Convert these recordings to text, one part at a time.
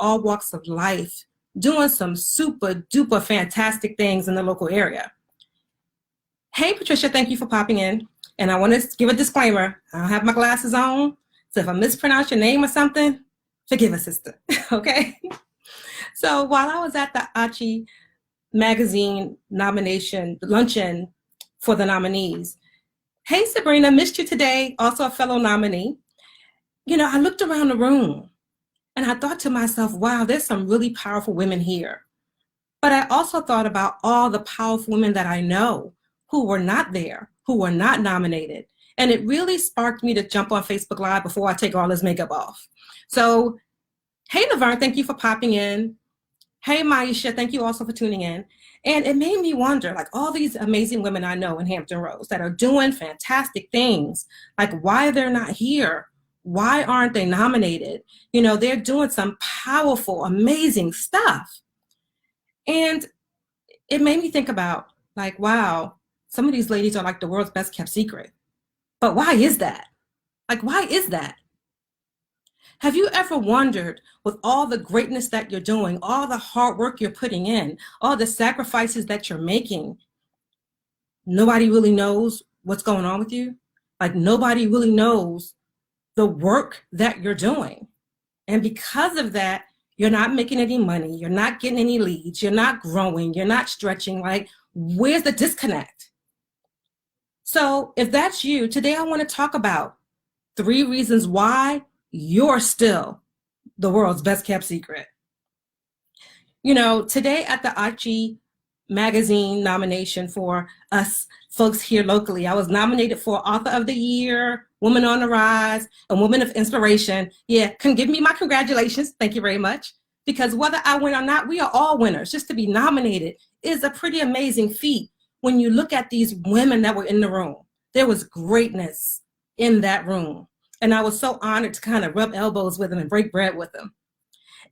all walks of life doing some super duper fantastic things in the local area. Hey, Patricia, thank you for popping in. And I want to give a disclaimer. I don't have my glasses on, so if I mispronounce your name or something, forgive us, sister, okay? So while I was at the Achi magazine nomination luncheon for the nominees, hey, Sabrina, missed you today, also a fellow nominee. You know, I looked around the room and I thought to myself, wow, there's some really powerful women here. But I also thought about all the powerful women that I know who were not there, who were not nominated. And it really sparked me to jump on Facebook Live before I take all this makeup off. So, hey, Laverne, thank you for popping in. Hey, Maisha, thank you also for tuning in. And it made me wonder, like all these amazing women I know in Hampton Roads that are doing fantastic things, like why they're not here. Why aren't they nominated? You know, they're doing some powerful, amazing stuff. And it made me think about, like, wow, some of these ladies are like the world's best kept secret. But why is that? Like, why is that? Have you ever wondered, with all the greatness that you're doing, all the hard work you're putting in, all the sacrifices that you're making, nobody really knows what's going on with you? Like, nobody really knows the work that you're doing. And because of that, you're not making any money, you're not getting any leads, you're not growing, you're not stretching. Like, where's the disconnect? So if that's you, today I want to talk about 3 reasons why you're still the world's best kept secret. You know, today at the Achi magazine nomination for us folks here locally, I was nominated for Author of the Year, Woman on the Rise, and Woman of Inspiration. Yeah, can give me my congratulations. Thank you very much. Because whether I win or not, we are all winners. Just to be nominated is a pretty amazing feat. When you look at these women that were in the room, there was greatness in that room. And I was so honored to kind of rub elbows with them and break bread with them.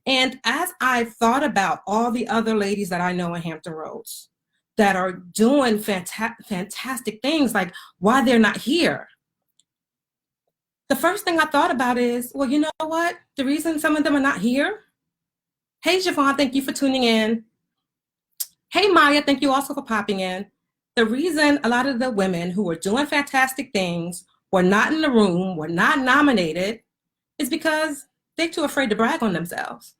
And as I thought about all the other ladies that I know in Hampton Roads that are doing fantastic things, like why they're not here, the first thing I thought about is, well, you know what? The reason some of them are not here. Hey, Javon, thank you for tuning in. Hey, Maya, thank you also for popping in. The reason a lot of the women who were doing fantastic things were not in the room, were not nominated, is because they're too afraid to brag on themselves.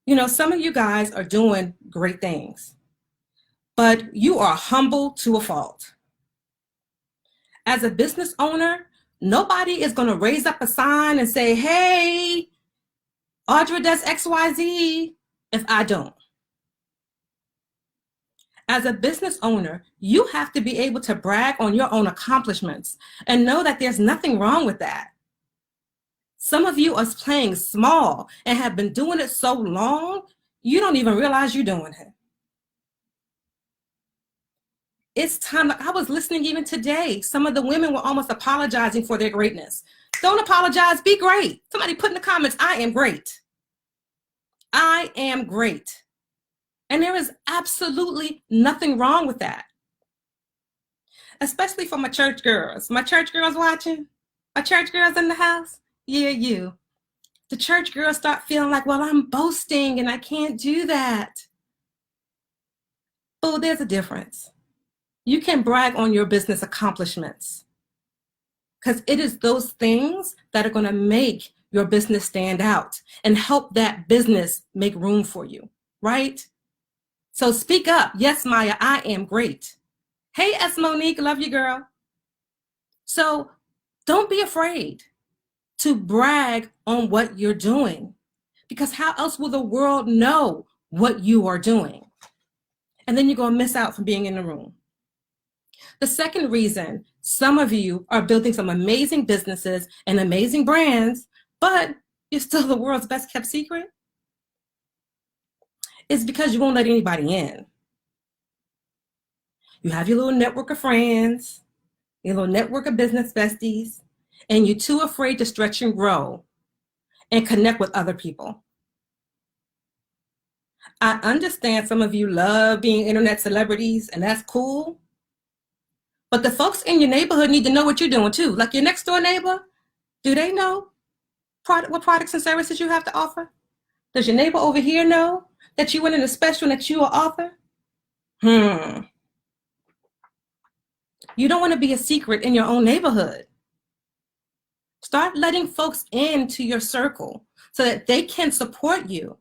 You know, some of you guys are doing great things, but you are humble to a fault. As a business owner, nobody is going to raise up a sign and say, hey, Audra does XYZ if I don't. As a business owner, you have to be able to brag on your own accomplishments and know that there's nothing wrong with that. Some of you are playing small and have been doing it so long, you don't even realize you're doing it. It's time. Like I was listening even today, some of the women were almost apologizing for their greatness. Don't apologize, be great. Somebody put in the comments, I am great. I am great. And there is absolutely nothing wrong with that. Especially for my church girls. My church girls watching? My church girls in the house? Yeah, you. The church girls start feeling like, well, I'm boasting and I can't do that. Oh, there's a difference. You can brag on your business accomplishments because it is those things that are going to make your business stand out and help that business make room for you, right? So speak up. Yes, Maya, I am great. Hey, S. Monique, love you, girl. So don't be afraid to brag on what you're doing, because how else will the world know what you are doing? And then you're going to miss out from being in the room. The second reason some of you are building some amazing businesses and amazing brands, but you're still the world's best kept secret, is because you won't let anybody in. You have your little network of friends, your little network of business besties, and you're too afraid to stretch and grow and connect with other people. I understand some of you love being internet celebrities, and that's cool. But the folks in your neighborhood need to know what you're doing too. Like your next door neighbor, do they know? what products and services you have to offer? Does your neighbor over here know that you went in a special and that you are author? You don't want to be a secret in your own neighborhood. Start letting folks into your circle so that they can support you,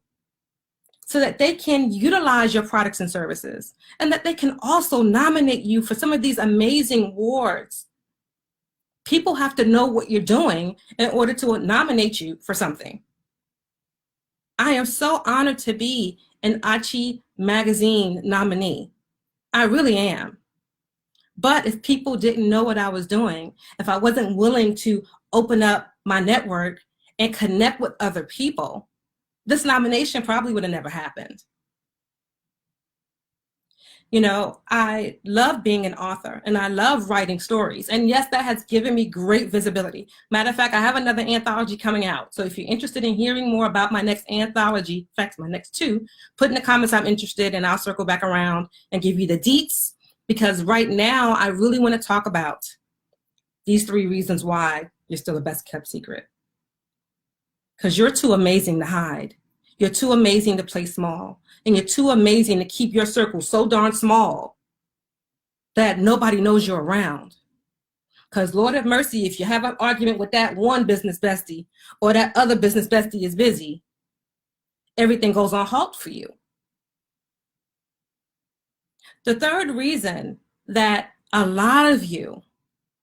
so that they can utilize your products and services, and that they can also nominate you for some of these amazing awards. People have to know what you're doing in order to nominate you for something. I am so honored to be an Achi magazine nominee. I really am. But if people didn't know what I was doing, if I wasn't willing to open up my network and connect with other people, this nomination probably would have never happened. You know, I love being an author and I love writing stories. And yes, that has given me great visibility. Matter of fact, I have another anthology coming out. So if you're interested in hearing more about my next anthology, in fact, my next two, put in the comments I'm interested and I'll circle back around and give you the deets. Because right now, I really want to talk about these 3 reasons why you're still the best kept secret. Because you're too amazing to hide. You're too amazing to play small. And you're too amazing to keep your circle so darn small that nobody knows you're around. Because Lord have mercy, if you have an argument with that one business bestie or that other business bestie is busy, everything goes on halt for you. The third reason that a lot of you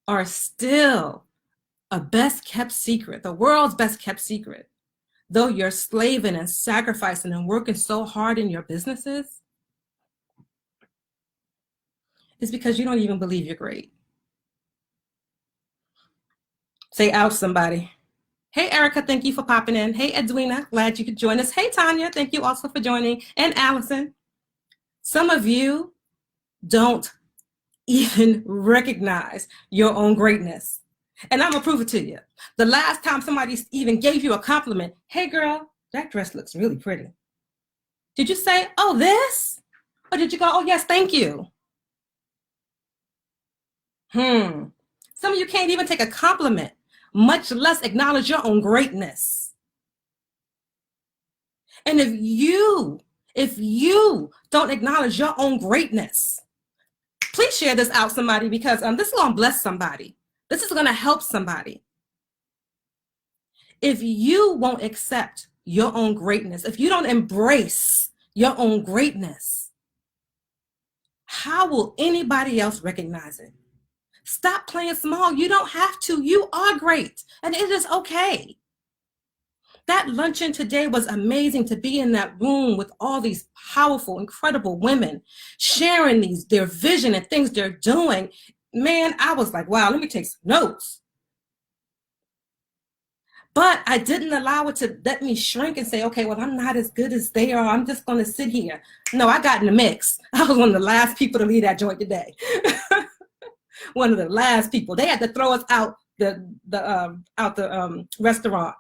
are still a best kept secret, the world's best kept secret, though you're slaving and sacrificing and working so hard in your businesses, is because you don't even believe you're great. Say out, somebody. Hey, Erica, thank you for popping in. Hey, Edwina, glad you could join us. Hey, Tanya, thank you also for joining. And Allison. Some of you don't even recognize your own greatness. And I'm gonna prove it to you. The last time somebody even gave you a compliment, hey girl, that dress looks really pretty. Did you say, oh, this? Or did you go, oh yes, thank you? Some of you can't even take a compliment, much less acknowledge your own greatness. And if you don't acknowledge your own greatness, please share this out, somebody, because this is gonna bless somebody. This is gonna help somebody. If you won't accept your own greatness, if you don't embrace your own greatness, how will anybody else recognize it? Stop playing small. You don't have to. You are great, and it is okay. That luncheon today was amazing, to be in that room with all these powerful, incredible women sharing their vision and things they're doing. Man, I was like, wow, let me take some notes. But I didn't allow it to let me shrink and say, okay, well, I'm not as good as they are. I'm just going to sit here. No, I got in the mix. I was one of the last people to leave that joint today. One of the last people. They had to throw us out the restaurant.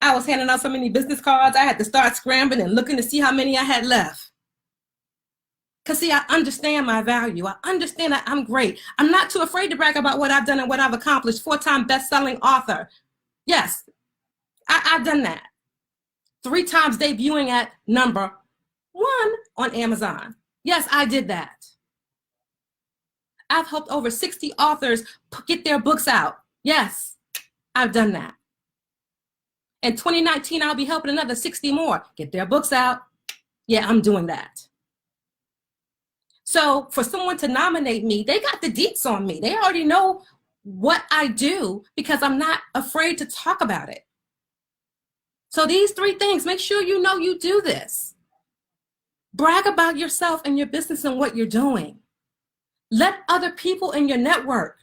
I was handing out so many business cards, I had to start scrambling and looking to see how many I had left. Because see, I understand my value. I understand that I'm great. I'm not too afraid to brag about what I've done and what I've accomplished. 4-time best-selling author. Yes, I've done that. 3 times debuting at #1 on Amazon. Yes, I did that. I've helped over 60 authors get their books out. Yes, I've done that. In 2019, I'll be helping another 60 more get their books out. Yeah, I'm doing that. So for someone to nominate me, they got the deets on me. They already know what I do because I'm not afraid to talk about it. So these 3 things, make sure you know you do this. Brag about yourself and your business and what you're doing. Let other people in your network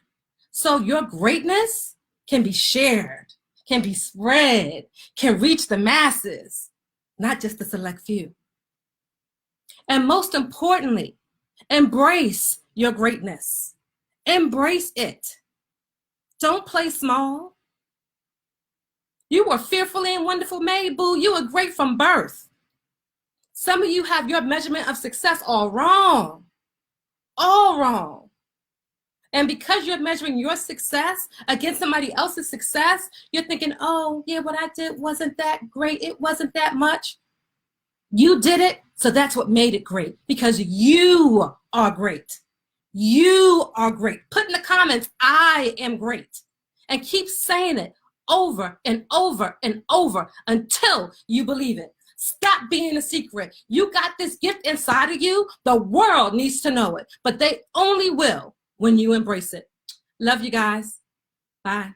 so your greatness can be shared, can be spread, can reach the masses, not just the select few. And most importantly, embrace your greatness. Embrace it. Don't play small. You were fearfully and wonderful made, boo. You were great from birth. Some of you have your measurement of success all wrong. All wrong. And because you're measuring your success against somebody else's success, you're thinking, oh, yeah, what I did wasn't that great. It wasn't that much. You did it, so that's what made it great, because you are great. You are great. Put in the comments, I am great. And keep saying it over and over and over until you believe it. Stop being a secret. You got this gift inside of you. The world needs to know it, but they only will when you embrace it. Love you guys. Bye.